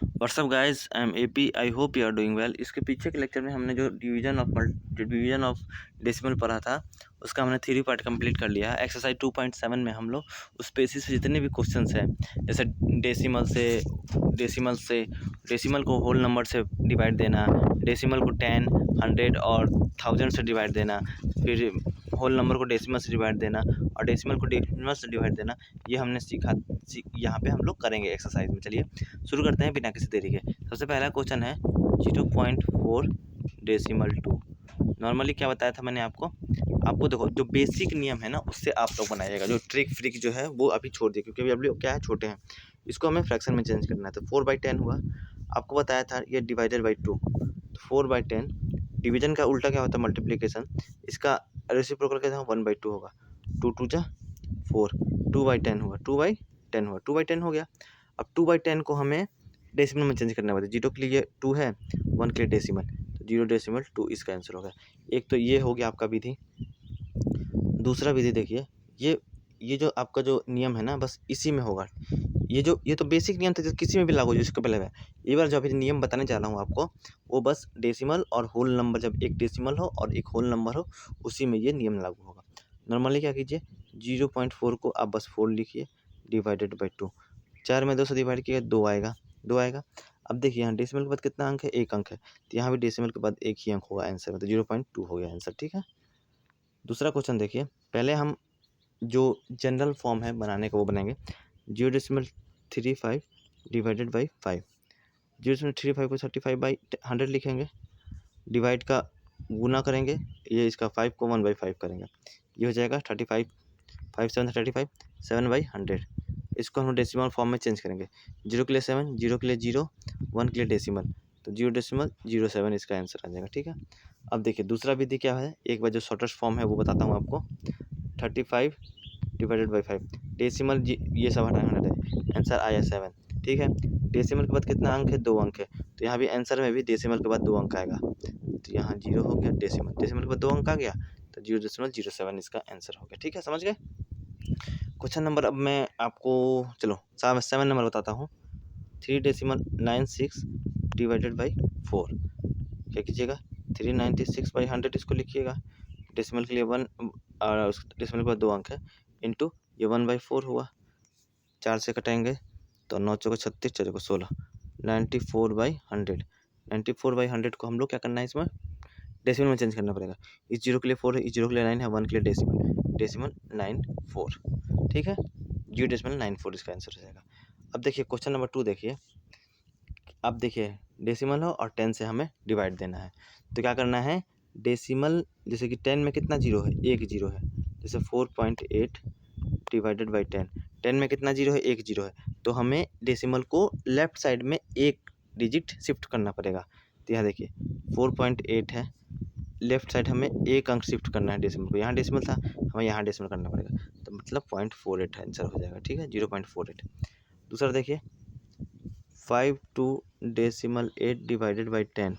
WhatsApp guys, I am AP. I hope you are doing well. इसके पीछे के lecture में हमने जो डिवीजन ऑफ डेसिमल पढ़ा था, उसका हमने थ्री पार्ट कंप्लीट कर लिया है। एक्सरसाइज 2.7 में हम लोग उस बेसिस से जितने भी क्वेश्चंस हैं, जैसे डेसिमल को होल नंबर से डिवाइड देना, डेसिमल को 10, 100 और 1000 से डिवाइड देना, फिर होल नंबर को डेसिमल से डिवाइड देना और डेसिमल को डेसिमल से डिवाइड देना, ये हमने यहाँ पे हम लोग करेंगे एक्सरसाइज में। चलिए शुरू करते हैं बिना किसी देरी के। सबसे पहला क्वेश्चन है 0.4 डेसिमल 2। नॉर्मली क्या बताया था मैंने आपको देखो, जो बेसिक नियम है ना उससे आप लोग बनाइएगा। जो ट्रिक फ्रिक जो है वो अभी छोड़ दिए, क्योंकि अभी क्या है, छोटे हैं। इसको हमें फ्रैक्शन में चेंज करना है। तो 4/10 हुआ, आपको बताया था ये डिवाइडेड बाई 2। 4/10 डिवीजन का उल्टा क्या होता है, मल्टीप्लीकेशन। इसका रेसिप्रोकल क्या था, 1/2 होगा। 2 2 जा 4, 2/10 हुआ, 2/10 हुआ, 2/10 हो गया। अब 2/10 को हमें डेसिमल में चेंज करना पड़ता है। 0 के लिए 2 है, 1 के लिए डेसिमल, तो 0.2 इसका आंसर होगा। एक तो ये हो गया आपका विधि। दूसरा विधि देखिए, ये जो आपका जो नियम है ना, बस इसी में होगा। ये तो बेसिक नियम था, जो किसी में भी लागू हो जिसके पहले है। ये बार जो अभी नियम बताने जा रहा हूँ आपको, वो बस डेसिमल और होल नंबर, जब एक डेसिमल हो और एक होल नंबर हो, उसी में ये नियम लागू होगा। नॉर्मली क्या कीजिए, 0.4 को आप बस 4 लिखिए, डिवाइडेड बाई 2। 4 में 2 से डिवाइड किया 2 आएगा, 2 आएगा। अब देखिए यहाँ डेसिमल के बाद कितना अंक है, 1 अंक है, तो यहाँ भी डेसिमल के बाद 1 ही अंक होगा आंसर में, तो 0.2 हो गया आंसर। ठीक है। दूसरा क्वेश्चन देखिए, पहले हम जो जनरल फॉर्म है बनाने का वो बनाएंगे। 0.35 डिवाइडेड बाई 5। 0.35 को 35/100 लिखेंगे, डिवाइड का गुना करेंगे, ये इसका 5 को 1/5 करेंगे, ये हो जाएगा 35, 5 7 35, 7/100। इसको हम डेसिमल फॉर्म में चेंज करेंगे। 0 के लिए 7, 0 के लिए 0, 1 के लिए डेसिमल, तो 0.07 इसका आंसर आ जाएगा। ठीक है। अब देखिए दूसरा विधि क्या है, एक बार जो शॉर्टेस्ट फॉर्म है वो बताता हूँ आपको। 35 डिवाइडेड बाई 5, डेसिमल ये सब हटाना है, आंसर आया 7। ठीक है। डेसिमल के बाद कितना अंक है, 2 अंक है, तो यहाँ भी आंसर में भी डेसिमल के बाद 2 अंक आएगा, तो यहाँ 0 हो गया। डेसिमल के बाद 2 अंक आ गया, तो 0.07 इसका आंसर हो गया। ठीक है, समझ गए। क्वेश्चन नंबर अब मैं आपको, चलो 7 नंबर बताता हूँ। 3.96 डिवाइडेड बाई 4, क्या कीजिएगा, 396/100 इसको लिखिएगा। डेसिमल के लिए 1 और डेसिमल के बाद 2 अंक है, इंटू ये 1/4 हुआ। 4 से कटाएंगे तो 9 चौके 36, 4 को 16, 94/100। 94/100 को हम लोग क्या करना है, इसमें डेसिमल में चेंज करना पड़ेगा। इस 0 के लिए 4 है, इस 0 के लिए 9 है, 1 के लिए डेसिमल 94। ठीक है, 0.94 इसका आंसर हो जाएगा। अब देखिए क्वेश्चन नंबर 2 देखिए। अब देखिए डेसिमल हो और 10 से हमें डिवाइड देना है, तो क्या करना है, डेसिमल जैसे कि 10 में कितना जीरो है, एक जीरो है, जैसे 4.8 डिवाइडेड बाई 10। 10 में कितना जीरो है, एक जीरो है, तो हमें डेसिमल को लेफ्ट साइड में एक डिजिट शिफ्ट करना पड़ेगा। तो यहाँ देखिए 4.8 है, लेफ्ट साइड हमें एक अंक शिफ्ट करना है डेसिमल को। यहाँ डेसिमल था, हमें यहाँ डेसिमल करना पड़ेगा, तो मतलब 0.48 आंसर हो जाएगा। ठीक है, 0.48। दूसरा देखिए 5/2 डिवाइडेड बाई 10।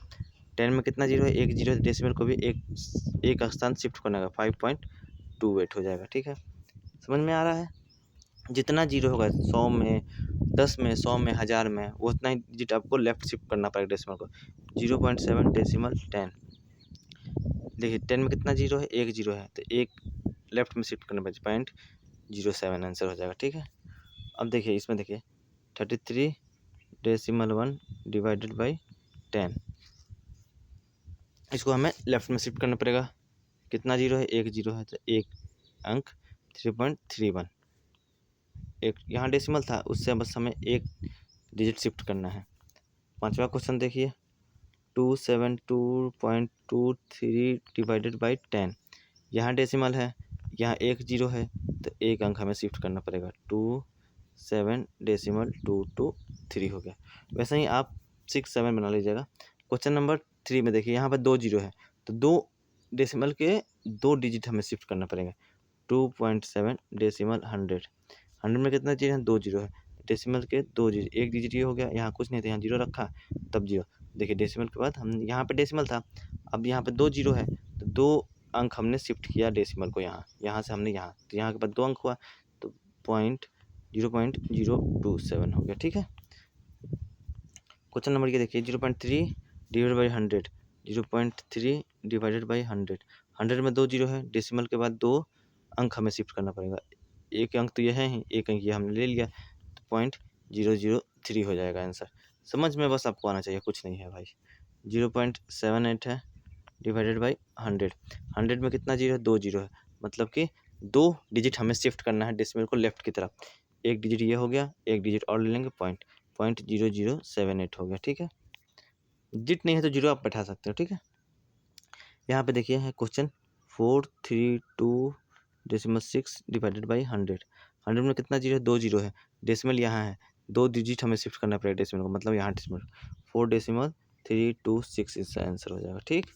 10 में कितना जीरो है, एक जीरो है, डेसिमल को भी एक स्थान शिफ्ट करना है, 5.28 हो जाएगा। ठीक है, समझ में आ रहा है। जितना जीरो होगा 100 में, 10 में, 100 में, 1000 में, वो उतना ही डिजिट आपको लेफ्ट शिफ्ट करना पड़ेगा डेसिमल को। 0.7 डेसिमल 10। देखिए 10 में कितना जीरो है, एक जीरो है, तो एक लेफ्ट में शिफ्ट करना पड़ेगा, 0.07 आंसर हो जाएगा। ठीक है। अब देखिए इसमें देखिए 33.1 डिवाइडेड बाई 10, इसको हमें लेफ्ट में शिफ्ट करना पड़ेगा। कितना जीरो है, एक जीरो है, तो एक अंक 3.31। एक यहाँ डेसिमल था, उससे बस हमें एक डिजिट शिफ्ट करना है। पांचवा क्वेश्चन देखिए 272.23 डिवाइडेड बाई 10। यहाँ डेसिमल है, यहाँ एक जीरो है, तो एक अंक हमें शिफ्ट करना पड़ेगा, 27.223 हो गया। वैसे ही आप 6 7 बना लीजिएगा। क्वेश्चन नंबर 3 में देखिए, यहाँ पर 2 जीरो है, तो 2 डेसिमल के 2 डिजिट हमें शिफ्ट करना पड़ेगा। 2.7 डेसिमल 100। 100 में कितना जीरो है, 2 जीरो है, डेसिमल के 2 जीरो, एक डिजिट ये हो गया, यहाँ कुछ नहीं था, यहाँ जीरो रखा तब जीरो। देखिए डेसिमल के बाद हम यहाँ पे डेसिमल था, अब यहाँ पे 2 जीरो है, तो 2 अंक हमने शिफ्ट किया डेसिमल को, यहाँ से हमने यहाँ, तो यहाँ के बाद 2 अंक हुआ, तो 0.027 हो गया। ठीक है। क्वेश्चन नंबर ये देखिए 0.3 डिवाइडेड बाई 100, 0.3 डिवाइडेड बाई 100, 100 में 2 जीरो है, डेसिमल के बाद 2 अंक हमें शिफ्ट करना पड़ेगा। एक अंक तो ये है ही, एक अंक ये हमने ले लिया, तो 0.003 हो जाएगा आंसर। समझ में बस आपको आना चाहिए, कुछ नहीं है भाई। 0.78 है डिवाइडेड बाई 100, 100 में कितना जीरो है, 2 जीरो है, मतलब कि 2 डिजिट हमें शिफ्ट करना है डेसिमल को लेफ्ट की तरफ। एक डिजिट ये हो गया, एक डिजिट और ले लेंगे, 0.0078 हो गया। ठीक है, डिजिट नहीं है तो जीरो आप बैठा सकते हो। ठीक है, यहाँ पे देखिए है क्वेश्चन 432.6 डिवाइडेड बाई 100, 100 में कितना जीरो है, 2 जीरो है, डेसिमल यहाँ है, 2 डिजिट हमें शिफ्ट करना पड़ेगा डेसिमल को, मतलब यहाँ डेसिमल 4.326 इसका आंसर हो जाएगा। ठीक,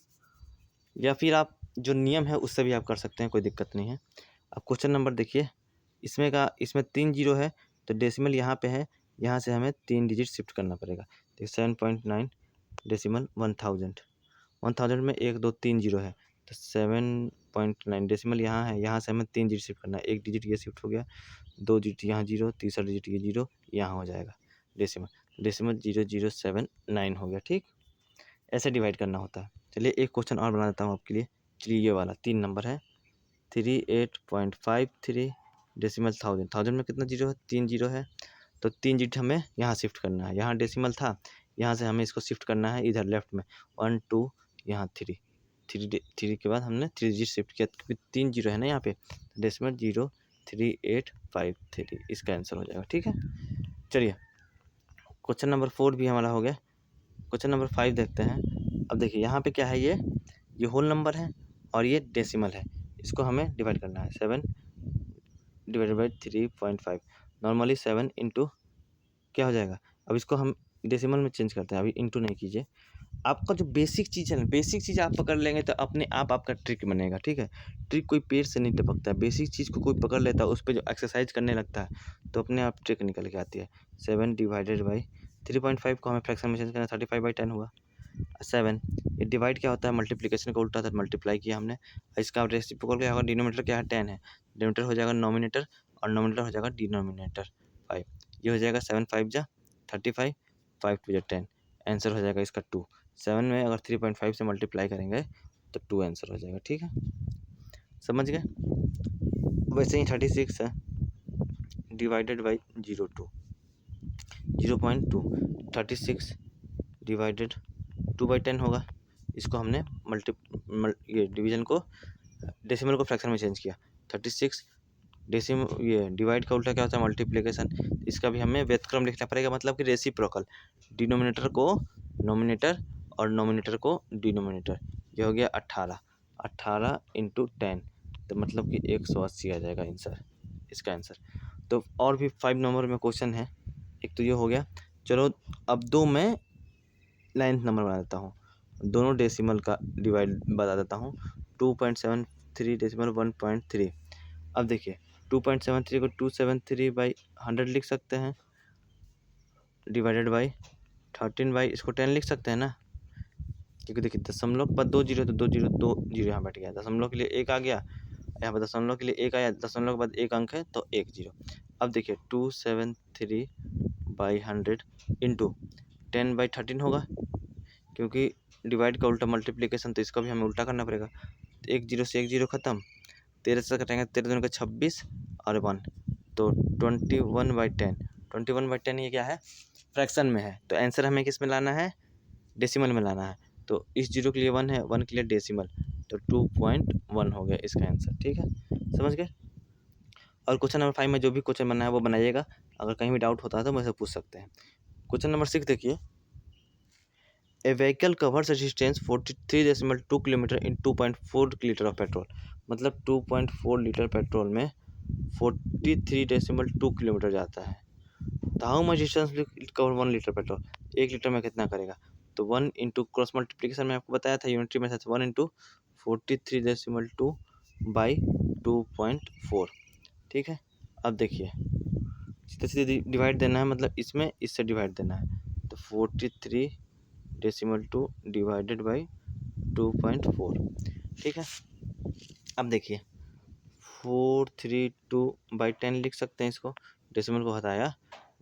या फिर आप जो नियम है उससे भी आप कर सकते हैं, कोई दिक्कत नहीं है। अब क्वेश्चन नंबर देखिए, इसमें 3 जीरो है, तो डेसिमल यहाँ पे है, यहाँ से हमें 3 डिजिट शिफ्ट करना पड़ेगा। तो 7.9 डेसिमल 1000 में 1 2 3 जीरो है, तो 7.9 डेसिमल यहाँ है, यहाँ से हमें 3 डिजिट शिफ्ट करना है, एक डिजिट ये शिफ्ट हो गया, 2 डिजिट यहाँ जीरो, तीसरा डिजिट ये जीरो यहाँ हो जाएगा डेसिमल 0079 हो गया। ठीक, ऐसे डिवाइड करना होता है। चलिए एक क्वेश्चन और बना देता हूँ आपके लिए। चलिए ये वाला 3 नंबर है, 38.53 डेसिमल 1000 में कितना जीरो है, 3 जीरो है, तो 3 डिजिट हमें यहाँ शिफ्ट करना है, यहाँ डेसिमल था, यहाँ से हमें इसको शिफ्ट करना है इधर लेफ्ट में, 1 2 यहाँ 3 के बाद हमने 3 डिजिट शिफ्ट किया, क्योंकि 3 जीरो है ना यहाँ पे, डेसिमल 03853 इसका आंसर हो जाएगा। ठीक है, चलिए क्वेश्चन नंबर 4 भी हमारा हो गया। क्वेश्चन नंबर 5 देखते हैं। अब देखिए यहाँ पे क्या है, ये होल नंबर है और ये डेसिमल है, इसको हमें डिवाइड करना है। 7 डिवाइडेड बाई 3.5, नॉर्मली 7 इंटू क्या हो जाएगा, अब इसको हम डेसिमल में चेंज करते हैं, अभी इंटू नहीं कीजिए। आपका जो बेसिक चीज़ है ना, बेसिक चीज़ आप पकड़ लेंगे तो अपने आप आपका ट्रिक बनेगा। ठीक है, ट्रिक कोई पेड़ से नहीं टपकता है, बेसिक चीज़ को कोई पकड़ लेता है, उस पर जो एक्सरसाइज करने लगता है तो अपने आप ट्रिक निकल के आती है। 7 डिवाइडेड बाई 3.5 को हमें फ्रैक्शन में चेंज करना, 35/10 हुआ। 7 ये डिवाइड क्या होता है, मल्टीप्लिकेशन का उल्टा था, मल्टीप्लाई किया हमने, इसका रेसिप्रोकल क्या होगा, डिनोमिनेटर क्या है 10 है, डिनोमिनेटर हो जाएगा नोमिनेटर और नोमिनेटर हो जाएगा डिनोमिनेटर 5, ये हो जाएगा 7 5 जा 35, 5 2 जा 10, आंसर हो जाएगा इसका 2। 7 में अगर 3.5 से मल्टीप्लाई करेंगे तो 2 आंसर हो जाएगा। ठीक है, समझ गए। वैसे ही 36 है डिवाइडेड बाई 0.2, 36 डिवाइडेड 2/10 होगा, इसको हमने ये डिवीजन को डेसिमल को फ्रैक्शन में चेंज किया। 36 ये डिवाइड का उल्टा क्या होता है, मल्टीप्लिकेशन, इसका भी हमें व्युत्क्रम लिखना पड़ेगा, मतलब कि रेसिप्रोकल, डिनोमिनेटर को नोमिनेटर और नोमिनेटर को डिनोमिनेटर। ये हो गया 18 इंटू 10, तो मतलब कि 180 आ जाएगा आंसर, इसका आंसर। तो और भी 5 नंबर में क्वेश्चन है, एक तो ये हो गया। चलो अब 2 मैं 9th नंबर बना देता हूँ, दोनों डेसिमल का डिवाइड बता देता हूँ। 2.73 डेसिमल 1.3। अब देखिए 2.73 को 273/100 लिख सकते हैं, डिवाइडेड बाई 13 बाई इसको 10 लिख सकते हैं ना, क्योंकि देखिए दशमलव के बाद 2 जीरो, तो 2 जीरो यहाँ बैठ गया, दशमलव के लिए 1 आ गया, यहाँ पर दशमलव के लिए 1 आया, दशमलव के बाद 1 अंक है तो 1 जीरो। अब देखिए 273/100 इंटू 10/13 होगा, क्योंकि डिवाइड का उल्टा मल्टीप्लिकेशन, तो इसका भी हमें उल्टा करना पड़ेगा। तो 1 जीरो से 1 जीरो खत्म, 13 से कटेंगे, 13 दूनी का 26 और 1, तो 21/10, 21/10 ये क्या है, फ्रैक्शन में है, तो आंसर हमें किस में लाना है, डेसिमल में लाना है। तो इस जीरो के लिए 1 है, 1 के लिए डेसिमल, तो 2.1 हो गया इसका आंसर। ठीक है, समझ गए। और क्वेश्चन नंबर 5 में जो भी क्वेश्चन बना है वो बनाइएगा, अगर कहीं भी डाउट होता है तो मुझसे पूछ सकते हैं। क्वेश्चन नंबर 6 देखिए, a vehicle covers a distance 43.2 kilometre in 2.4 litre of petrol, मतलब 2.4 लीटर पेट्रोल में 43.2 किलोमीटर जाता है। तो how much distance cover 1 litre petrol, 1 litre में कितना करेगा, तो 1 इंटू क्रॉस मल्टीप्लिकेशन में आपको बताया था यूनिटरी में, 1 इंटू 43.2 बाई 2.4। ठीक है, अब देखिए सीधे सीधे डिवाइड देना है, मतलब इसमें इससे डिवाइड देना है, तो 43.2 डिवाइडेड बाई 2.4। ठीक है, अब देखिए 432/10 लिख सकते हैं, इसको डेसिमल को हटाया,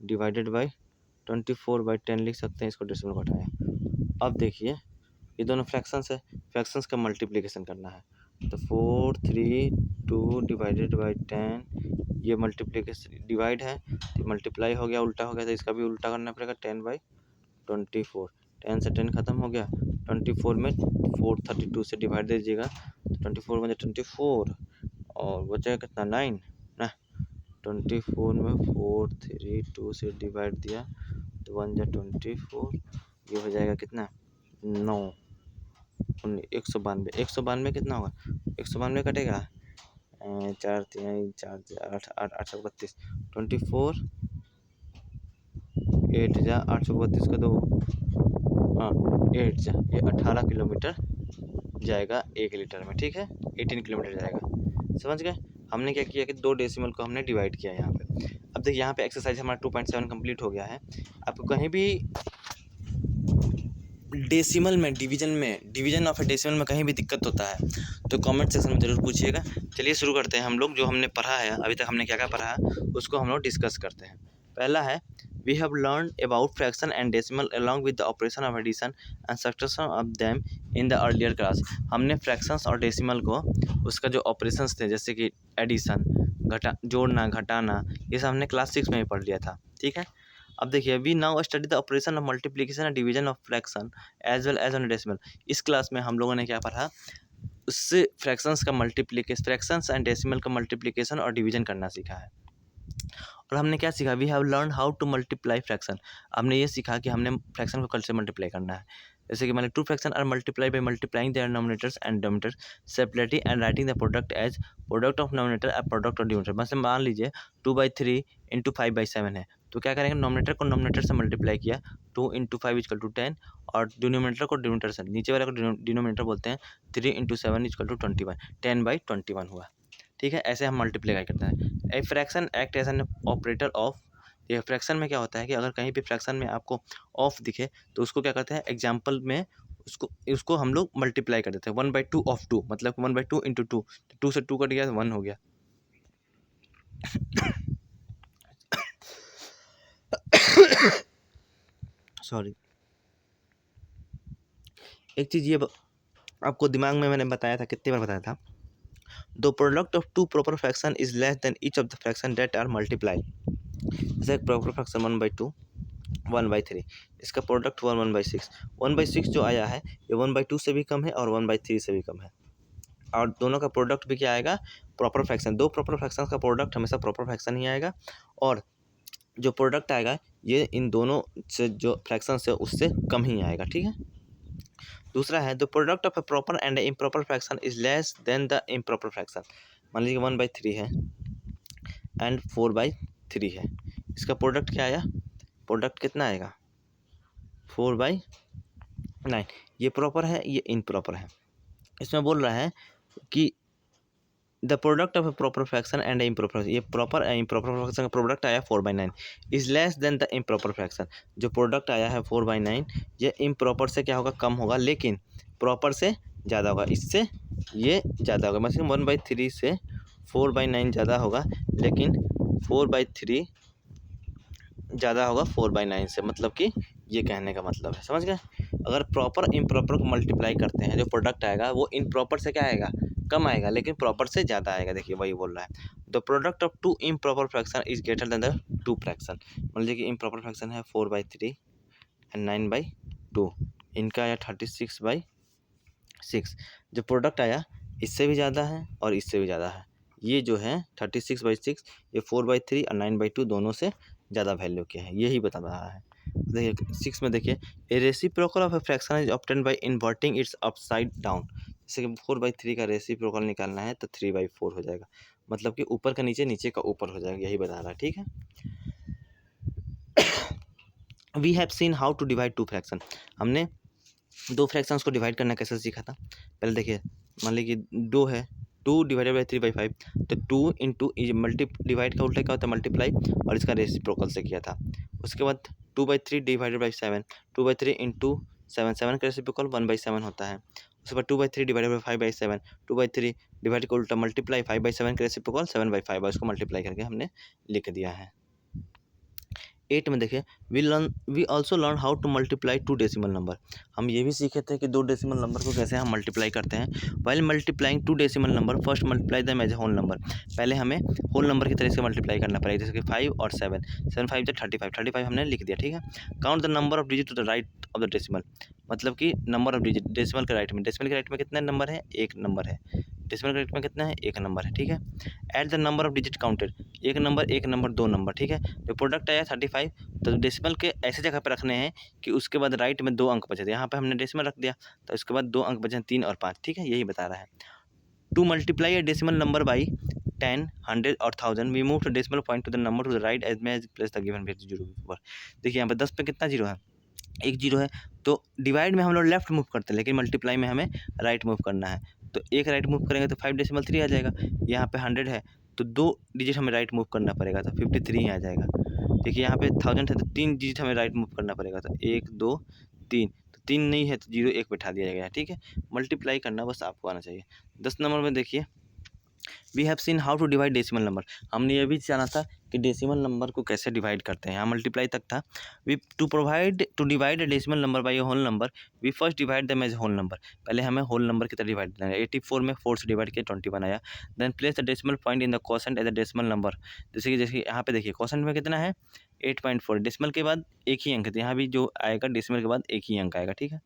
डिवाइडेड बाई 24/10 लिख सकते हैं, इसको डेसिमल को हटाया। अब देखिए ये दोनों फ्रैक्शंस है, फ्रैक्शंस का मल्टीप्लिकेशन करना है, तो 4 3 2 डिवाइडेड बाई 10, ये मल्टीप्लिकेशन डिवाइड है तो मल्टीप्लाई हो गया, उल्टा हो गया, तो इसका भी उल्टा करना पड़ेगा, 10/24। 10 से 10 खत्म हो गया, 24 में 432 से डिवाइड दे दीजिएगा, तो 24 में 24 और बचेगा कितना 9 ना, 24 में 432 से डिवाइड दिया तो 1 जा 24, ये हो जाएगा कितना 9 192, 192 कितना होगा, 192 कटेगा 4 3 4 8 8 832, 24 8 जा 832 का 2, हाँ 8 जा, ये 18 किलोमीटर जाएगा 1 लीटर में, ठीक है 18 किलोमीटर जाएगा। समझ गए, हमने क्या किया कि 2 डेसिमल को हमने डिवाइड किया यहाँ पे। अब देखिए यहाँ पे एक्सरसाइज हमारा 2.7 कंप्लीट हो गया है। आपको कहीं भी डेसिमल में डिवीजन ऑफ ए डेसिमल में कहीं भी दिक्कत होता है तो कमेंट सेक्शन में ज़रूर पूछिएगा। चलिए शुरू करते हैं, हम लोग जो हमने पढ़ा है अभी तक, हमने क्या क्या पढ़ा है उसको हम लोग डिस्कस करते हैं। पहला है we have learn about fraction and decimal along with the operation of addition and subtraction of them in the earlier class. हमने फ्रैक्शंस और डेसिमल को उसका जो ऑपरेशंस थे जैसे कि एडिशन, जोड़ना, घटाना, ये सब हमने क्लास 6 में ही पढ़ लिया था, ठीक है। अब देखिए we now study the operation of multiplication and division of fraction as well as on decimal. इस क्लास में हम लोगों ने क्या पढ़ा, उससे फ्रैक्शंस का मल्टीप्लिकेशन, फ्रैक्शंस एंड डेसिमल का मल्टीप्लिकेशन और डिवीजन करना सीखा है। और हमने क्या सीखा, we have learn how to multiply fraction. हमने ये सीखा कि हमने फ्रैक्शन को कल से मल्टीप्लाई करना है। जैसे कि मैंने 2 fraction are multiply by multiplying their nominators and denominators separately and writing the product as product of nominator and product of denominator. मतलब मान लीजिए 2/3 इंटू 5/7 है, तो क्या करेंगे, नोमिनेटर को नोमिनेटर से मल्टीप्लाई किया, 2 इंटू 5 इक्वल टू 10, और डिनोमिनेटर को डिनोमिनेटर से, नीचे वाले को डिनोमिनेटर बोलते हैं, 3 इंटू 7 इक्वल टू 21, 10/21 हुआ, ठीक है। ऐसे हम मल्टीप्लाई करते हैं। A fraction act as an operator of, ये फ्रैक्शन में क्या होता है कि अगर कहीं भी फ्रैक्शन में आपको ऑफ दिखे तो उसको क्या करते हैं, एग्जाम्पल में उसको हम लोग मल्टीप्लाई कर देते हैं, 1/2 ऑफ 2, मतलब 1/2 इंटू 2, 2 से 2 कट गया तो 1 हो गया। सॉरी, एक चीज़ ये आपको दिमाग में मैंने बताया था, कितनी बार बताया था, the product of 2 proper fraction is less than each of the fraction that are multiply. जैसे प्रॉपर फ्रैक्शन 1/2, 1/3, इसका प्रोडक्ट हुआ 1/6। 1/6 जो आया है ये 1/2 से भी कम है और 1/3 से भी कम है, और दोनों का प्रोडक्ट भी क्या आएगा, प्रॉपर फ्रैक्शन। 2 प्रॉपर फ्रैक्शन का प्रोडक्ट हमेशा प्रॉपर फ्रैक्शन ही आएगा, और जो प्रोडक्ट आएगा ये इन दोनों से जो फ्रैक्शन है उससे कम ही आएगा, ठीक है। दूसरा है the product of A proper and improper fraction is less then the improper fraction. मान लीजिए 1/3 है एंड 4/3 है, इसका प्रोडक्ट क्या आया, प्रोडक्ट कितना आएगा 4/9। ये प्रॉपर है, ये इम्प्रॉपर है। इसमें बोल रहा है कि the product of A proper fraction and improper, ये प्रॉपर एंड इम्प्रॉपर फ्रैक्शन का प्रोडक्ट आया 4/9 is less then the improper fraction. जो प्रोडक्ट आया है 4/9 ये इम्प्रॉपर से क्या होगा, कम होगा, लेकिन प्रॉपर से ज़्यादा होगा, इससे ये ज़्यादा होगा। मतलब 1/3 से 4/9 ज़्यादा होगा, लेकिन 4/3 ज़्यादा होगा 4/9 से, मतलब कि ये कहने का मतलब है, समझ गए। अगर प्रॉपर इम्प्रॉपर को मल्टीप्लाई करते हैं जो प्रोडक्ट आएगा वो इम्प्रॉपर से क्या आएगा, कम आएगा, लेकिन प्रॉपर से ज़्यादा आएगा। देखिए वही बोल रहा है, the product of 2 improper fraction is greater than the 2 fraction. मान लीजिए कि इम्प्रॉपर फ्रैक्शन है 4/3 एंड 9/2, इनका आया 36/6। जो प्रोडक्ट आया इससे भी ज़्यादा है और इससे भी ज़्यादा है, ये जो है 36/6, ये 4/3 और 9/2 दोनों से ज़्यादा वैल्यू क्या है, यही बता रहा है। देखिए 6 में देखिए, a reciprocal of a fraction is obtained by inverting its upside down. जैसे कि 4/3 का रेसिप्रोकल निकालना है तो 3/4 हो जाएगा, मतलब कि ऊपर का नीचे, नीचे का ऊपर हो जाएगा, यही बता रहा है, ठीक है। We have seen how to divide 2 fraction. हमने 2 फ्रैक्शंस को डिवाइड करना कैसे सीखा था। पहले देखिए, मान लीजिए 2 है, 2 डिवाइडेड बाई 3/5, तो 2 इंटू डिवाइड का उल्टा क्या होता है, मल्टीप्लाई, और इसका रेसिप्रोकल से किया था। उसके बाद 2/3 डिवाइडेड बाई 7, 2/3 इंटू 7, 7 का रेसिप्रोकल 1/7 होता है। उसके बाद 2/3 डिवाइडेड बाई 5/7, 2/3 डिवाइड का उल्टा मल्टीप्लाई, 5/7 का रेसिप्रोकल 7/5, और इसको मल्टीप्लाई करके हमने लिख दिया है। 8 में देखिए we also learn how to multiply 2 decimal number. हम ये भी सीखे थे कि 2 डेसिमल नंबर को कैसे हम मल्टीप्लाई करते हैं। While multiplying 2 decimal number first multiply them as a whole number. पहले हमें होल नंबर की तरह से मल्टीप्लाई करना पड़ेगा, जैसे कि 5 और 7, 7 5 जो 35 हमने लिख दिया, ठीक है। Count the number of digit to the right of the decimal, मतलब कि नंबर ऑफ डिजिट डेसिमल के राइट में, डेसिमल के राइट में कितने नंबर है, एक नंबर है। डेसिमल के राइट में कितना है, एक नंबर है, ठीक है। At the number of digit counted, एक नंबर दो नंबर, ठीक है। जो प्रोडक्ट आया 35, तो डेसिमल के ऐसे जगह पर रखने हैं कि उसके बाद राइट में 2 अंक बचे थे। यहाँ पे हमने डेसिमल रख दिया, तो उसके बाद 2 अंक बचे 3 और 5, ठीक है, यही बता रहा है। To multiply a decimal number by 10, 100 और 1000 we move the decimal point to the number to the right as में प्लेस द गिवन वैल्यू 0 ऊपर। देखिए यहाँ पे 10 पे कितना जीरो है, एक जीरो है। तो डिवाइड में हम लोग लेफ्ट मूव करते हैं, लेकिन मल्टीप्लाई में हमें राइट मूव करना है। तो एक राइट मूव करेंगे तो 5.3 आ जाएगा। यहाँ पे 100 है तो 2 डिजिट हमें राइट मूव करना पड़ेगा, तो 53 आ जाएगा। देखिए यहाँ पे 1000 है तो 3 डिजिट हमें राइट मूव करना पड़ेगा, तो 1 2 3, तो 3 नहीं है तो 0 1 बैठा दिया जाएगा, ठीक है। मल्टीप्लाई करना बस आपको आना चाहिए। 10 नंबर में देखिए we have seen how to divide decimal number. हमने ये भी जाना था कि डेसिमल नंबर को कैसे डिवाइड करते हैं, यहाँ मल्टीप्लाई तक था। We to divide decimal number by a whole number we first divide them as whole number. पहले हमें होल नंबर की तरह डिवाइड करना है। 84 में 4 से डिवाइड किया 21 आया। Then place the decimal point in the quotient as a decimal number. जैसे यहाँ पे देखिए क्वोशेंट में कितना है 8.4, डेसिमल के बाद एक ही अंक है, तो यहाँ भी जो आएगा डेसिमल के बाद एक ही अंक आएगा, ठीक है।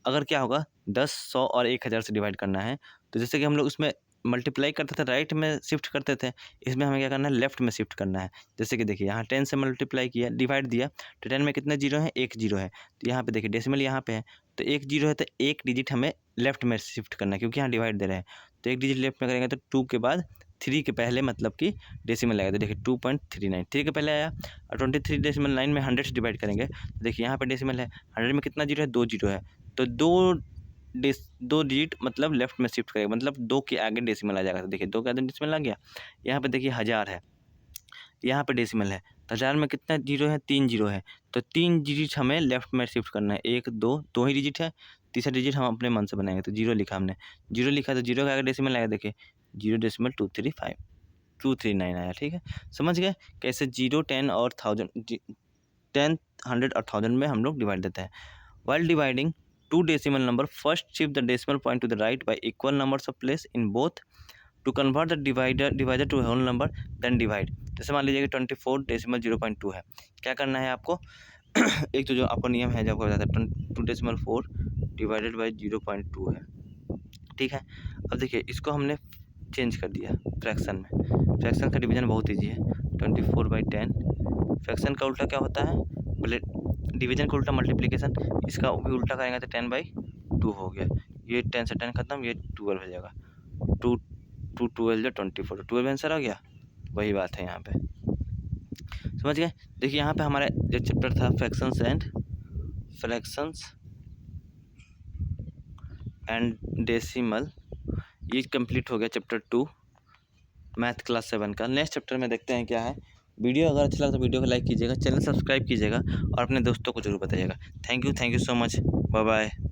अगर क्या होगा 10, 100 और 1000 से डिवाइड करना है, तो जैसे कि हम लोग उसमें मल्टीप्लाई करते थे राइट में शिफ्ट करते थे, इसमें हमें क्या करना है लेफ्ट में शिफ्ट करना है। जैसे कि देखिए यहाँ 10 से मल्टीप्लाई किया, डिवाइड दिया, तो 10 में कितने जीरो है, एक जीरो है। तो यहाँ पे देखिए डेसिमल यहाँ पे है, तो एक जीरो है तो एक डिजिट हमें लेफ्ट में शिफ्ट करना है, क्योंकि यहाँ डिवाइड दे रहे हैं। तो एक डिजिट लेफ्ट में करेंगे तो 2 के बाद 3 के पहले मतलब कि डेसिमल आएगा। तो देखिए 2.39 3 के पहले आया, और 23.9 में 100 से डिवाइड करेंगे, तो देखिए यहाँ पे डेसिमल है, 100 में कितना जीरो है, 2 जीरो है। तो दो डिजिट मतलब लेफ्ट में शिफ्ट करेगा, मतलब 2 के आगे डेसिमल आ जाएगा। तो देखिए 2 के आगे डेसिमल आ गया। यहाँ पे देखिए 1000 है, यहाँ पे डेसिमल है, तो 1000 में कितना जीरो है, 3 जीरो है। तो 3 डिजिट हमें लेफ्ट में शिफ्ट करना है, 1 2 ही डिजिट है, तीसरा डिजिट हम अपने मन से बनाएंगे। तो जीरो लिखा हमने, जीरो लिखा तो जीरो के आगे डेसिमल आएगा, देखिए 0.235 आया, ठीक है। समझ गए कैसे 0, 10 और 1000 10, 100 और 1000 में हम लोग डिवाइड देते हैं। While dividing 2 decimal number, first shift the decimal point to the right by equal numbers of place in both. To convert the divisor to a whole number, then divide. जैसे मान लीजिए कि 24.0.2 है, क्या करना है आपको एक तो जो आपको नियम है जो आपको बताता है 2.4 डिवाइडेड बाई 0.2 है, ठीक है। अब देखिए इसको हमने चेंज कर दिया फ्रैक्शन में। फ्रैक्शन का डिवीजन बहुत ईजी है, 24/10। फ्रैक्शन का उल्टा क्या होता है, बोले डिवीजन का उल्टा मल्टीप्लिकेशन, इसका भी उल्टा करेंगे तो 10/2 हो गया। ये 10 से 10 खत्म, ये 12 हो जाएगा। 2 12 जो 24, 12 आंसर आ गया। वही बात है यहाँ पे, समझ गए। देखिए यहाँ पे हमारा जो चैप्टर था फ्रैक्शंस एंड डेसिमल, ये कंप्लीट हो गया चैप्टर 2 मैथ क्लास 7 का। नेक्स्ट चैप्टर में देखते हैं क्या है। वीडियो अगर अच्छा लगा तो वीडियो को लाइक कीजिएगा, चैनल सब्सक्राइब कीजिएगा और अपने दोस्तों को जरूर बताइएगा। Thank you so much, bye bye.